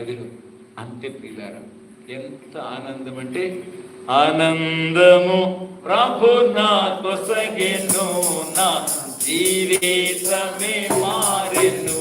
గదిలో. అంతే ప్రియులారా, ఎంత ఆనందం అంటే ఆనందము ప్రభు నా కొసగెను, నా జీవితమే మారెను.